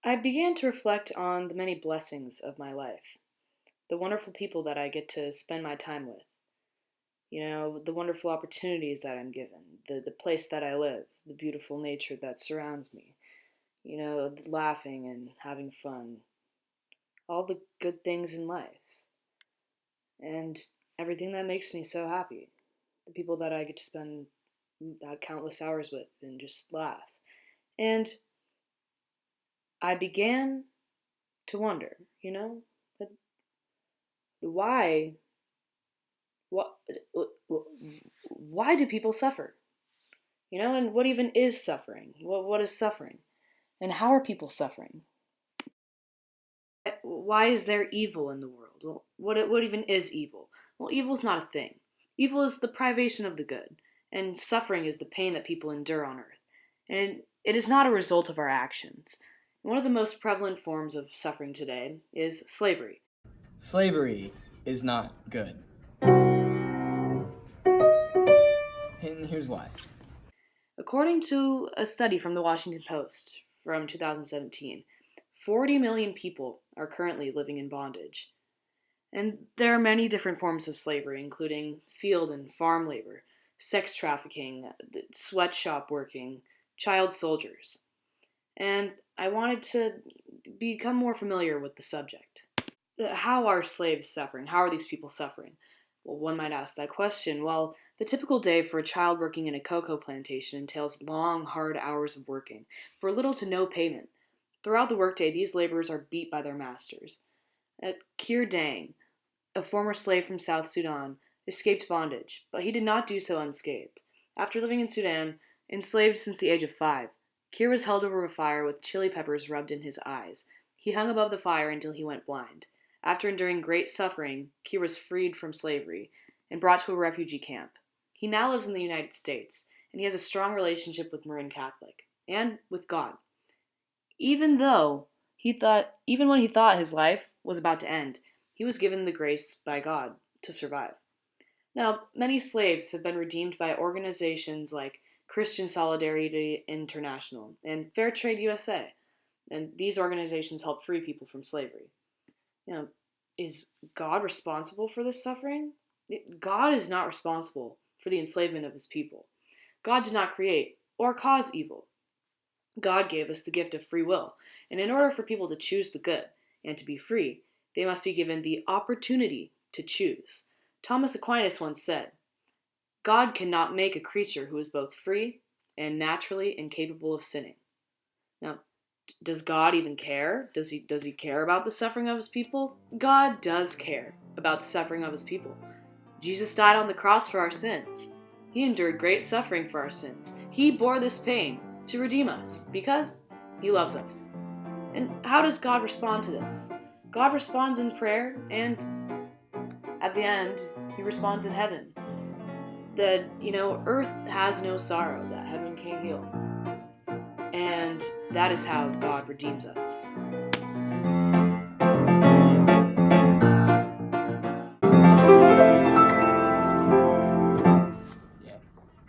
I began to reflect on the many blessings of my life, the wonderful people that I get to spend my time with, the wonderful opportunities that I'm given, the place that I live, the beautiful nature that surrounds me, the laughing and having fun, all the good things in life, and everything that makes me so happy, the people that I get to spend countless hours with and just laugh. And I began to wonder, but why what why do people suffer? And what even is suffering? What is suffering? And how are people suffering? Why is there evil in the world? Well, what even is evil? Well, evil is not a thing. Evil is the privation of the good, and suffering is the pain that people endure on earth. And it is not a result of our actions. One of the most prevalent forms of suffering today is slavery. Slavery is not good. And here's why. According to a study from the Washington Post from 2017, 40 million people are currently living in bondage. And there are many different forms of slavery, including field and farm labor, sex trafficking, sweatshop working, child soldiers. And I wanted to become more familiar with the subject. How are slaves suffering? How are these people suffering? Well, one might ask that question. Well, the typical day for a child working in a cocoa plantation entails long, hard hours of working for little to no payment. Throughout the workday, these laborers are beat by their masters. Kir Dang, a former slave from South Sudan, escaped bondage, but he did not do so unscathed. After living in Sudan, enslaved since the age of 5, Kir was held over a fire with chili peppers rubbed in his eyes. He hung above the fire until he went blind. After enduring great suffering, Kir was freed from slavery and brought to a refugee camp. He now lives in the United States, and he has a strong relationship with Marin Catholic and with God. Even when he thought his life was about to end, he was given the grace by God to survive. Now, many slaves have been redeemed by organizations like Christian Solidarity International and Fair Trade USA, and these organizations help free people from slavery. You know, is God responsible for this suffering? God is not responsible for the enslavement of his people. God did not create or cause evil. God gave us the gift of free will, and in order for people to choose the good and to be free, they must be given the opportunity to choose. Thomas Aquinas once said, God cannot make a creature who is both free and naturally incapable of sinning. Now, does God even care? Does he care about the suffering of his people? God does care about the suffering of his people. Jesus died on the cross for our sins. He endured great suffering for our sins. He bore this pain to redeem us because he loves us. And how does God respond to this? God responds in prayer, and at the end, he responds in heaven. That, earth has no sorrow that heaven can't heal. And that is how God redeems us.